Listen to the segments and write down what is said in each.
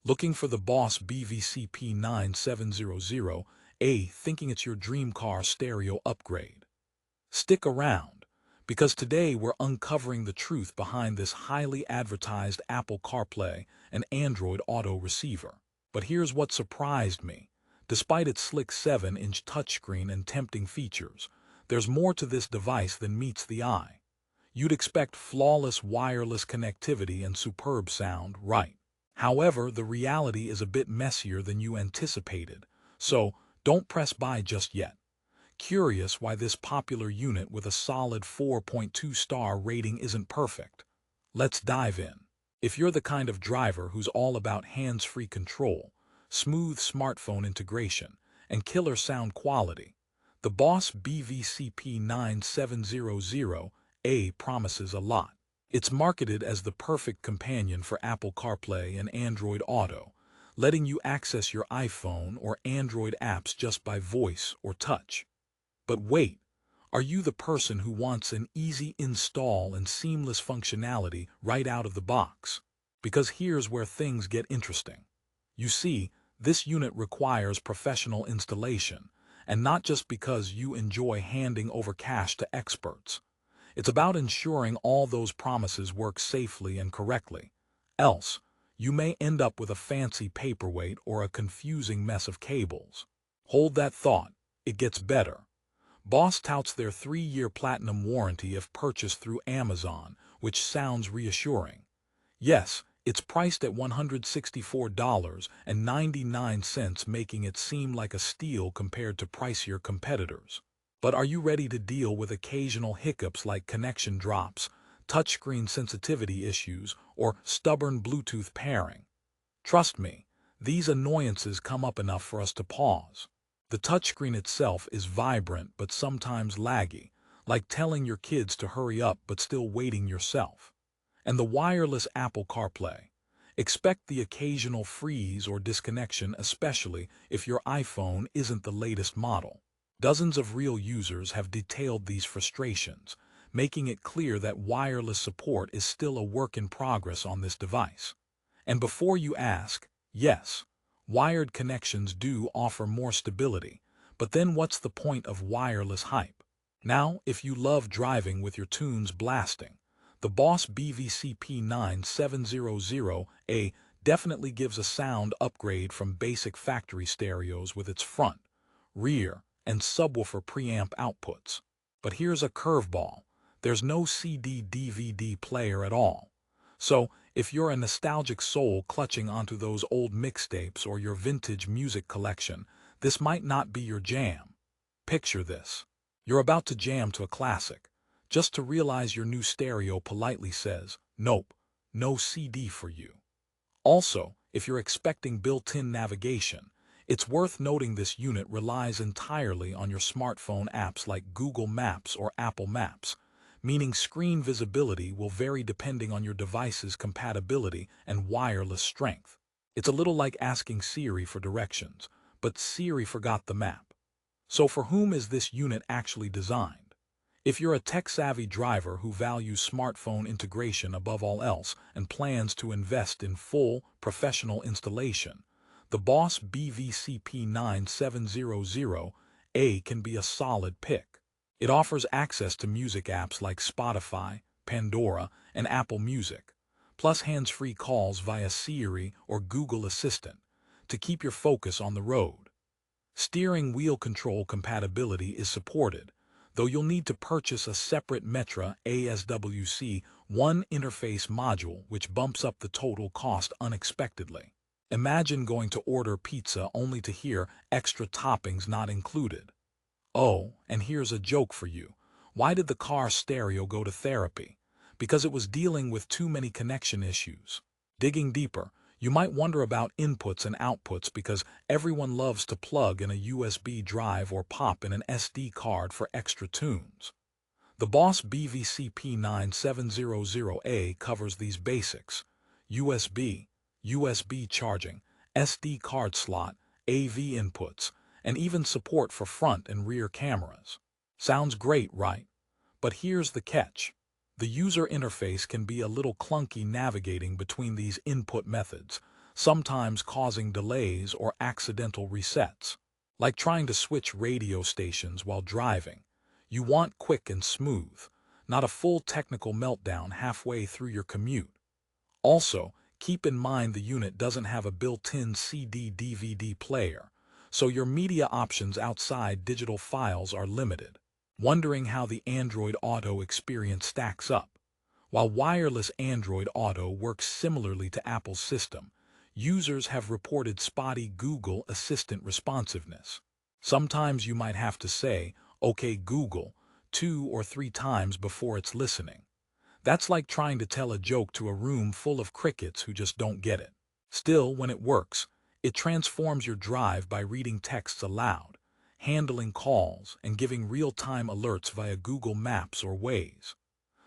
Looking for the BOSS BVCP9700A, thinking it's your dream car stereo upgrade? Stick around, because today we're uncovering the truth behind this highly advertised Apple CarPlay and Android Auto receiver. But here's what surprised me. Despite its slick 7-inch touchscreen and tempting features, there's more to this device than meets the eye. You'd expect flawless wireless connectivity and superb sound, right? However, the reality is a bit messier than you anticipated, so don't press buy just yet. Curious why this popular unit with a solid 4.2-star rating isn't perfect? Let's dive in. If you're the kind of driver who's all about hands-free control, smooth smartphone integration, and killer sound quality, the BOSS BVCP9700A promises a lot. It's marketed as the perfect companion for Apple CarPlay and Android Auto, letting you access your iPhone or Android apps just by voice or touch. But wait, are you the person who wants an easy install and seamless functionality right out of the box? Because here's where things get interesting. You see, this unit requires professional installation, and not just because you enjoy handing over cash to experts. It's about ensuring all those promises work safely and correctly. Else, you may end up with a fancy paperweight or a confusing mess of cables. Hold that thought, it gets better. BOSS touts their 3-year platinum warranty if purchased through Amazon, which sounds reassuring. Yes, it's priced at $164.99, making it seem like a steal compared to pricier competitors. But are you ready to deal with occasional hiccups like connection drops, touchscreen sensitivity issues, or stubborn Bluetooth pairing? Trust me, these annoyances come up enough for us to pause. The touchscreen itself is vibrant but sometimes laggy, like telling your kids to hurry up but still waiting yourself. And the wireless Apple CarPlay. Expect the occasional freeze or disconnection, especially if your iPhone isn't the latest model. Dozens of real users have detailed these frustrations, making it clear that wireless support is still a work in progress on this device. And before you ask, yes, wired connections do offer more stability, but then what's the point of wireless hype? Now, if you love driving with your tunes blasting, the BOSS BVCP9700A definitely gives a sound upgrade from basic factory stereos with its front, rear, and subwoofer preamp outputs. But here's a curveball. There's no CD-DVD player at all. So, if you're a nostalgic soul clutching onto those old mixtapes or your vintage music collection, this might not be your jam. Picture this. You're about to jam to a classic, just to realize your new stereo politely says, "Nope, no CD for you." Also, if you're expecting built-in navigation, it's worth noting this unit relies entirely on your smartphone apps like Google Maps or Apple Maps, meaning screen visibility will vary depending on your device's compatibility and wireless strength. It's a little like asking Siri for directions, but Siri forgot the map. So for whom is this unit actually designed? If you're a tech-savvy driver who values smartphone integration above all else and plans to invest in full, professional installation, the BOSS BVCP9700A can be a solid pick. It offers access to music apps like Spotify, Pandora, and Apple Music, plus hands-free calls via Siri or Google Assistant to keep your focus on the road. Steering wheel control compatibility is supported, though you'll need to purchase a separate Metra ASWC1 interface module, which bumps up the total cost unexpectedly. Imagine going to order pizza only to hear extra toppings not included. Oh, and here's a joke for you. Why did the car stereo go to therapy? Because it was dealing with too many connection issues. Digging deeper, you might wonder about inputs and outputs because everyone loves to plug in a USB drive or pop in an SD card for extra tunes. The BOSS BVCP9700A covers these basics: USB charging, SD card slot, AV inputs, and even support for front and rear cameras. Sounds great, right? But here's the catch. The user interface can be a little clunky navigating between these input methods, sometimes causing delays or accidental resets. Like trying to switch radio stations while driving. You want quick and smooth, not a full technical meltdown halfway through your commute. Also, keep in mind the unit doesn't have a built-in CD/DVD player, so your media options outside digital files are limited. Wondering how the Android Auto experience stacks up? While wireless Android Auto works similarly to Apple's system, users have reported spotty Google Assistant responsiveness. Sometimes you might have to say, "Okay, Google," 2 or 3 times before it's listening. That's like trying to tell a joke to a room full of crickets who just don't get it. Still, when it works, it transforms your drive by reading texts aloud, handling calls, and giving real-time alerts via Google Maps or Waze.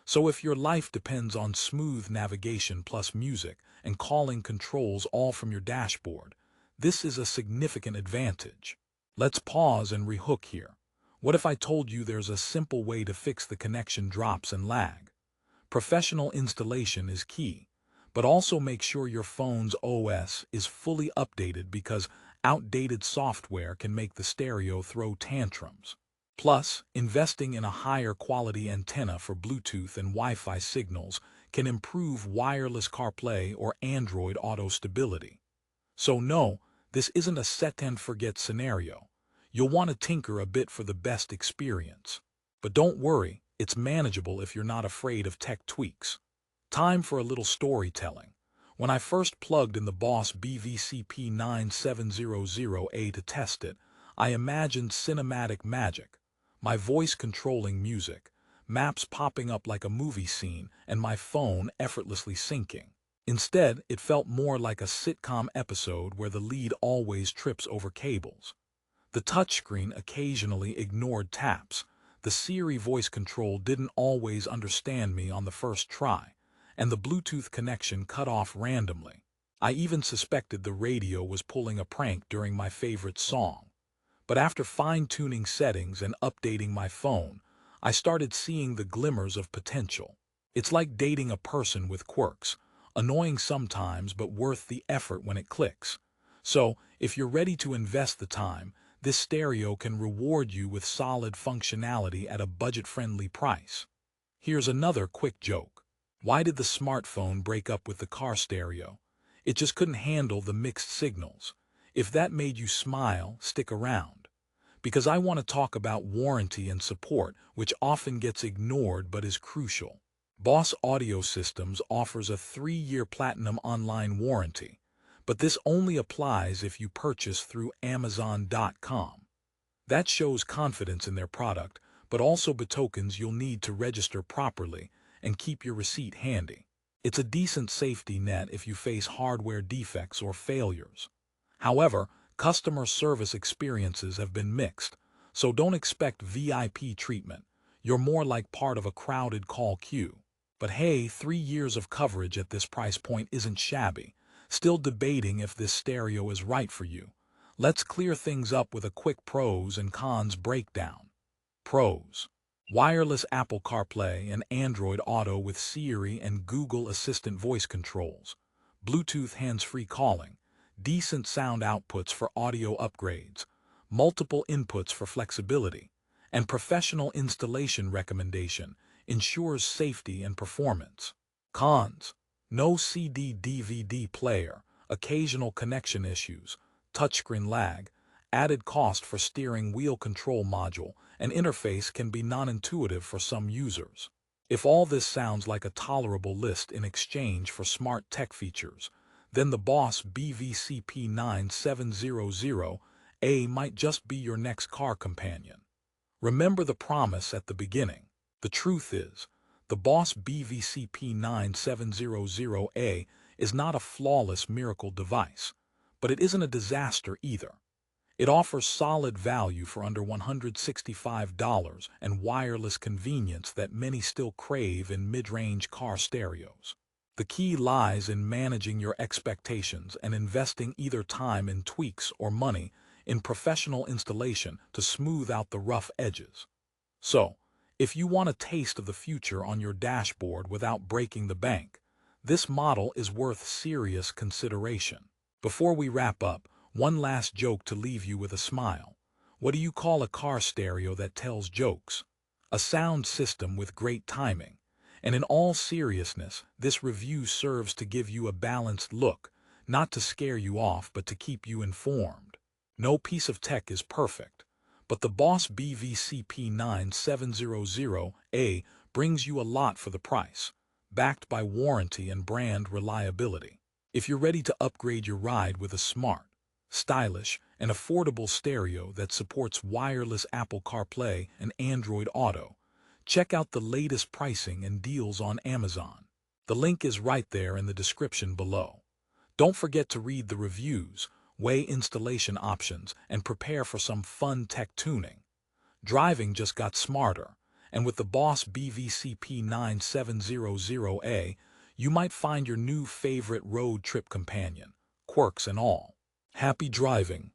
So if your life depends on smooth navigation plus music and calling controls all from your dashboard, this is a significant advantage. Let's pause and rehook here. What if I told you there's a simple way to fix the connection drops and lag? Professional installation is key, but also make sure your phone's OS is fully updated because outdated software can make the stereo throw tantrums. Plus, investing in a higher quality antenna for Bluetooth and Wi-Fi signals can improve wireless CarPlay or Android Auto stability. So no, this isn't a set-and-forget scenario. You'll want to tinker a bit for the best experience. But don't worry, it's manageable if you're not afraid of tech tweaks. Time for a little storytelling. When I first plugged in the BOSS BVCP9700A to test it, I imagined cinematic magic. My voice controlling music, maps popping up like a movie scene, and my phone effortlessly syncing. Instead, it felt more like a sitcom episode where the lead always trips over cables. The touchscreen occasionally ignored taps. The Siri voice control didn't always understand me on the first try, and the Bluetooth connection cut off randomly. I even suspected the radio was pulling a prank during my favorite song. But after fine-tuning settings and updating my phone, I started seeing the glimmers of potential. It's like dating a person with quirks, annoying sometimes but worth the effort when it clicks. So, if you're ready to invest the time, this stereo can reward you with solid functionality at a budget-friendly price. Here's another quick joke. Why did the smartphone break up with the car stereo? It just couldn't handle the mixed signals. If that made you smile, stick around. Because I want to talk about warranty and support, which often gets ignored but is crucial. BOSS Audio Systems offers a 3-year platinum online warranty, but this only applies if you purchase through Amazon.com. That shows confidence in their product, but also betokens you'll need to register properly and keep your receipt handy. It's a decent safety net if you face hardware defects or failures. However, customer service experiences have been mixed, so don't expect VIP treatment. You're more like part of a crowded call queue. But hey, 3 years of coverage at this price point isn't shabby. Still debating if this stereo is right for you. Let's clear things up with a quick pros and cons breakdown. Pros: wireless Apple CarPlay and Android Auto with Siri and Google Assistant voice controls, Bluetooth hands-free calling, decent sound outputs for audio upgrades, multiple inputs for flexibility, and professional installation recommendation ensures safety and performance. Cons: no CD/DVD player, occasional connection issues, touchscreen lag, added cost for steering wheel control module, and interface can be non-intuitive for some users. If all this sounds like a tolerable list in exchange for smart tech features, then the BOSS BVCP9700A might just be your next car companion. Remember the promise at the beginning. The truth is, the BOSS BVCP9700A is not a flawless miracle device, but it isn't a disaster either. It offers solid value for under $165 and wireless convenience that many still crave in mid-range car stereos. The key lies in managing your expectations and investing either time in tweaks or money in professional installation to smooth out the rough edges. So, if you want a taste of the future on your dashboard without breaking the bank, this model is worth serious consideration. Before we wrap up, one last joke to leave you with a smile. What do you call a car stereo that tells jokes? A sound system with great timing. And in all seriousness, this review serves to give you a balanced look, not to scare you off but to keep you informed. No piece of tech is perfect, but the BOSS BVCP9700A brings you a lot for the price, backed by warranty and brand reliability. If you're ready to upgrade your ride with a smart, stylish, and affordable stereo that supports wireless Apple CarPlay and Android Auto, check out the latest pricing and deals on Amazon. The link is right there in the description below. Don't forget to read the reviews, weigh installation options, and prepare for some fun tech tuning. Driving just got smarter, and with the BOSS BVCP9700A, you might find your new favorite road trip companion, quirks and all. Happy driving!